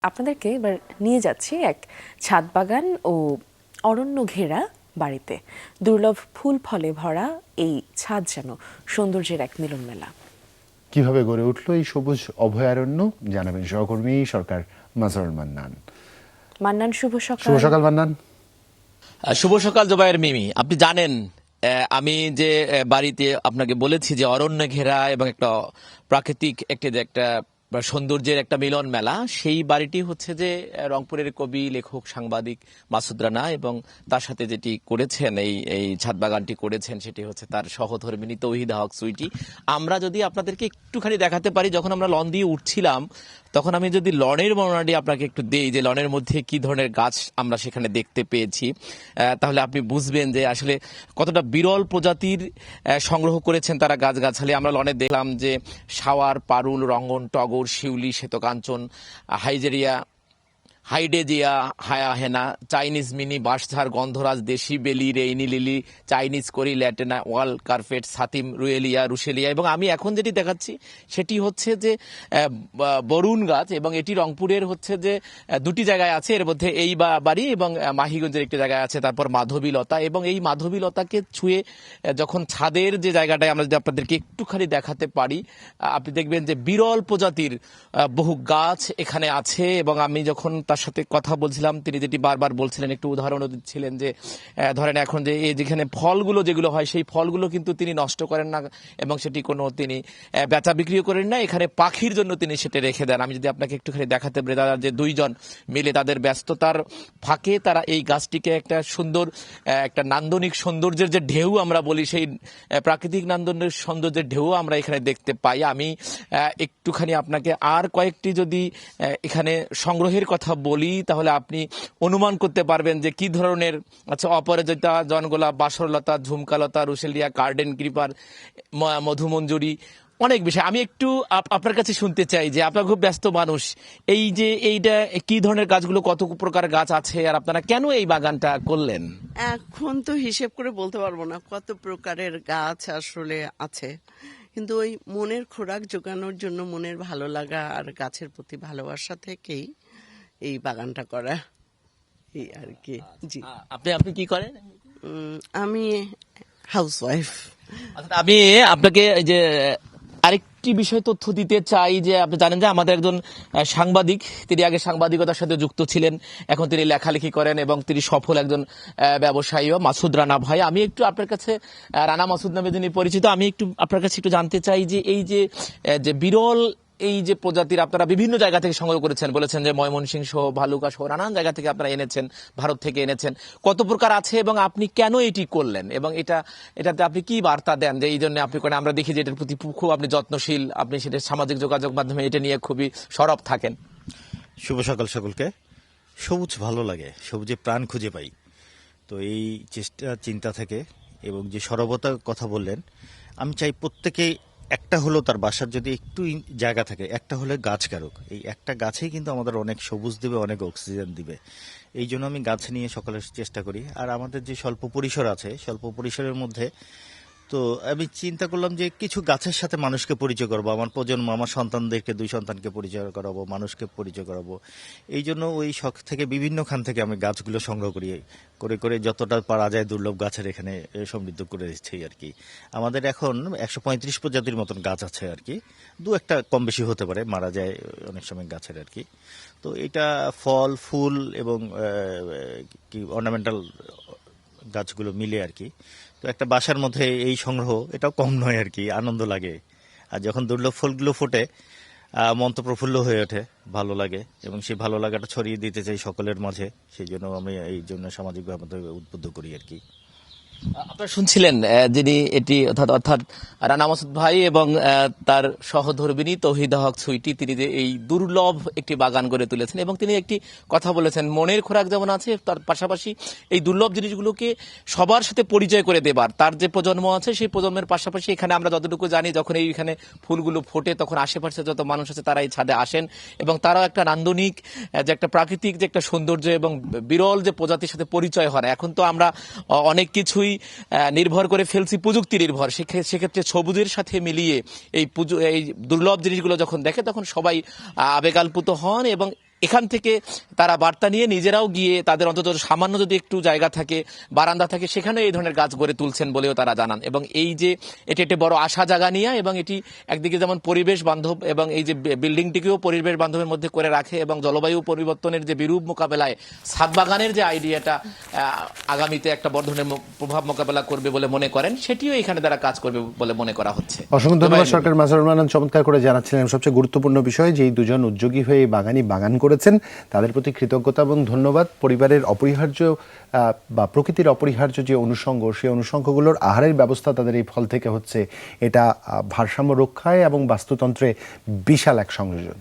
আপনাদেরকে এবার নিয়ে যাচ্ছি এক ছাদ বাগান ও অরণ্য ঘেরা বাড়িতে। দুর্লভ ফুল ফলে ভরা এই ছাদ যেন সৌন্দর্যের এক মিলন মেলা। কিভাবে গড়ে উঠল এই সবুজ অভয়ারণ্য জানাবেন সহকর্মী সরকার মাজহারুল মান্নান। মান্নান, শুভ সকাল। শুভ সকাল মান্নান। শুভ সকাল জোবায়ের মিমি। আপনি জানেন আমি যে বাড়িতে আপনাকে বলেছি যে অরণ্য ঘেরা এবং একটা প্রাকৃতিক একটা সৌন্দর্যের একটা মিলন মেলা, সেই বাড়িটি হচ্ছে যে রংপুরের কবি, লেখক, সাংবাদিক মাসুদ রানা এবং তার সাথে যেটি করেছেন এই ছাদ বাগানটি করেছেন সেটি হচ্ছে তার সহধর্মিণী তৌহিদা হক সুইটি। আমরা যদি আপনাদেরকে একটুখানি দেখাতে পারি, যখন আমরা লন দিয়ে উঠছিলাম তখন আমি যদি লনের বর্ণনাটি আপনাকে একটু দেই যে লনের মধ্যে কি ধরনের গাছ আমরা সেখানে দেখতে পেয়েছি, তাহলে আপনি বুঝবেন যে আসলে কতটা বিরল প্রজাতির সংগ্রহ করেছেন তারা গাছগাছালি। আমরা লনে দেখলাম যে শাওয়ার, পারুল, রঙ্গন, টগর, শিউলি, শ্বেতকাঞ্চন, হাইজেরিয়া, হাইডেজিয়া, হায়াহেনা, চাইনিজ মিনি, বাঁশঝাড়, গন্ধরাজ, দেশি বেলি, রেইনি লিলি, চাইনিজ করি, ল্যাটেনা, ওয়াল কার্পেট, সাতিম, রুয়েলিয়া, রুশেলিয়া, এবং আমি এখন যেটি দেখাচ্ছি সেটি হচ্ছে যে বরুণ গাছ, এবং এটি রংপুরের হচ্ছে যে দুটি জায়গায় আছে, এর মধ্যে এই বাড়ি এবং মাহিগঞ্জের একটি জায়গায় আছে। তারপর মাধবীলতা, এবং এই মাধবীলতাকে ছুঁয়ে যখন ছাদের যে জায়গাটায় আমরা যদি আপনাদেরকে একটুখানি দেখাতে পারি, আপনি দেখবেন যে বিরল প্রজাতির বহু গাছ এখানে আছে। এবং আমি যখন তার সাথে কথা বলছিলাম তিনি যেটি বারবার বলছিলেন, একটু উদাহরণও দিচ্ছিলেন যে ধরেন এখন যে যেখানে ফলগুলো যেগুলো হয় সেই ফলগুলো কিন্তু তিনি নষ্ট করেন না এবং সেটি কোনো তিনি বেচা বিক্রিও করেন না, এখানে পাখির জন্য তিনি সেটা রেখে দেন। আমি যদি আপনাকে একটুখানি দেখাতে পারি, তারা যে দুইজন মিলে তাদের ব্যস্ততার ফাঁকে তারা এই গাছটিকে একটা সুন্দর একটা নান্দনিক সৌন্দর্যের যে ঢেউ আমরা বলি, সেই প্রাকৃতিক নান্দনিক সৌন্দর্যের ঢেউ আমরা এখানে দেখতে পাই। আমি একটুখানি আপনাকে আর কয়েকটি যদি এখানে সংগ্রহের কথা বলি তাহলে আপনি অনুমান করতে পারবেন যে কি ধরনের অপরাজিতা, জনগোলাপ, বাসরলতা, ঝুমকালতা, রুশেলিয়া, গার্ডেন ক্রিপার, মধুমঞ্জুরি, অনেক বিষয়। আমি একটু আপনার কাছে শুনতে চাই যে আপনার খুব ব্যস্ত মানুষ, এই যে এইটা কি ধরনের গাছগুলো, কত প্রকার গাছ আছে, আর আপনারা কেন এই বাগানটা করলেন? এখন তো হিসেব করে বলতে পারবো না কত প্রকারের গাছ আসলে আছে, কিন্তু ওই মনের খোরাক জোগানোর জন্য, মনের ভালো লাগা আর গাছের প্রতি ভালোবাসা থেকেই এই বাগানটা করা, এই আর কি। জি, আপনি কি করেন? আমি হাউসওয়াইফ। আমি আপনাকে এই যে আরেকটি বিষয় তথ্য দিতে চাই যে আপনি জানেন যে আমাদের একজন সাংবাদিক, তিনি আগে সাংবাদিকতার সাথে যুক্ত ছিলেন, এখন তিনি লেখালেখি করেন এবং তিনি সফল একজন ব্যবসায়ীও, মাসুদ রানা ভাই। আমি একটু আপনার কাছে, রানা মাসুদ নামে যিনি পরিচিত, আমি একটু আপনার কাছে একটু জানতে চাই যে এই যে বিরল এই যে প্রজাতির আপনারা বিভিন্ন জায়গা থেকে সংগ্রহ করেছেন, বলেছেন যে ময়মনসিংহ সহ, ভালুকা সহ নানান জায়গা থেকে আপনারা এনেছেন, ভারত থেকে এনেছেন, কত প্রকার আছে এবং আপনি কেন এটি করলেন এবং এটাতে আপনি কি বার্তা দেন যে এই জন্য আপনি করেন? আমরা দেখি যে এটার প্রতি খুব আপনি যত্নশীল, আপনি সেটা সামাজিক যোগাযোগ মাধ্যমে এটা নিয়ে খুবই সরব থাকেন। শুভ সকাল সকলকে। সবুজ ভালো লাগে, সবুজে প্রাণ খুঁজে পাই। তো এই চিন্তা থেকে এবং যে সরবতার কথা বললেন, আমি চাই প্রত্যেকেই একটা হলো তার বাসার যদি একটু জায়গা থাকে, একটা হলে গাছ কারুক। এই একটা গাছেই কিন্তু আমাদের অনেক সবুজ দিবে, অনেক অক্সিজেন দিবে। এই জন্য আমি গাছ নিয়ে সকালের চেষ্টা করি। আর আমাদের যে স্বল্প পরিসর আছে, স্বল্প পরিসরের মধ্যে তো আমি চিন্তা করলাম যে কিছু গাছের সাথে মানুষকে পরিচয় করবো, আমার প্রজন্ম, আমার সন্তানদেরকে, দুই সন্তানকে পরিচয় করাবো, মানুষকে পরিচয় করাবো। এই জন্য ওই শখ থেকে বিভিন্ন খান থেকে আমি গাছগুলো সংগ্রহ করে করে যতটা পারা যায় দুর্লভ গাছের এখানে সমৃদ্ধ করে দিচ্ছি আর কি। আমাদের এখন 135 প্রজাতির মতন গাছ আছে আর কি, দু একটা কম বেশি হতে পারে, মারা যায় অনেক সময় গাছের আর কি। তো এটা ফল, ফুল এবং কি অর্নামেন্টাল গাছগুলো মিলে আর কি। তো একটা বাসার মধ্যে এই সংগ্রহ, এটাও কম নয় আর কি, আনন্দ লাগে। আর যখন দুর্লভ ফুলগুলো ফোটে মন তো প্রফুল্ল হয়ে ওঠে, ভালো লাগে, এবং সেই ভালো লাগাটা ছড়িয়ে দিতে চাই সকলের মাঝে। সেই জন্য আমি এই জন্য সামাজিকভাবে উদ্বুদ্ধ করি আর কি। আপনারা শুনছিলেন যিনি এটি অর্থাৎ রানা মাসুদ ভাই এবং তার সহধর্মিণী তৌহিদা হক সুইটি, তিনি যে এই দুর্লভ একটি বাগান গড়ে তুলেছেন এবং তিনি একটি কথা বলেছেন, মনের খোরাক যেমন আছে তার পাশাপাশি এই দুর্লভ জিনিসগুলোকে সবার সাথে পরিচয় করে দেবার, তার যে প্রজন্ম আছে সেই প্রজন্মের পাশাপাশি এখানে আমরা যতটুকু জানি যখন এইখানে ফুলগুলো ফোটে তখন আশেপাশে যত মানুষ আছে তারা এই ছাদে আসেন এবং তারাও একটা নান্দনিক যে একটা প্রাকৃতিক যে একটা সৌন্দর্য এবং বিরল যে প্রজাতির সাথে পরিচয় হয়। এখন তো আমরা অনেক কিছুই নির্ভর করে ফেলছি প্রযুক্তি নির্ভর, সেক্ষেত্রে সবুজের সাথে মিলিয়ে এই দুর্লভ জিনিসগুলো যখন দেখে তখন সবাই আবেগাল্পুত হন এবং এখান থেকে তারা বার্তা নিয়ে নিজেরাও গিয়ে তাদের অন্তত সামান্য যদি একটু জায়গা থাকে, বারান্দা থাকে, সেখানে এই ধরনের গাছ গড়ে তুলছেন বলেও তারা জানান। এবং এই যে এটি একটি বড় আশা জাগানিয়া, এবং এটি একদিকে যেমন পরিবেশ বান্ধব এবং এই যে বিল্ডিংটিকেও পরিবেশ বান্ধবের মধ্যে করে রাখে, এবং জলবায়ু পরিবর্তনের যে বিরূপ মোকাবেলায় ছাদ বাগানের যে আইডিয়াটা আগামীতে একটা বড় ধরনের প্রভাব মোকাবেলা করবে বলে মনে করেন, সেটিও এখানে দ্বারা কাজ করবে বলে মনে করা হচ্ছে। অসংখ্য ধন্যবাদ সরকার মাসুদুর রহমান, চমৎকার করে জানাচ্ছিলেন। সবচেয়ে গুরুত্বপূর্ণ বিষয় যে এই দুজন উদ্যোগী হয়ে বাগানি বাগান করেছেন, তাদের প্রতি কৃতজ্ঞতা এবং ধন্যবাদ। পরিবারের অপরিহার্য বা প্রকৃতির অপরিহার্য যে অনুষঙ্গ, সেই অনুষঙ্গগুলোর আহারের ব্যবস্থা তাদের এই ফল থেকে হচ্ছে, এটা ভারসাম্য রক্ষায় এবং বাস্তুতন্ত্রে বিশাল এক সংযোজন।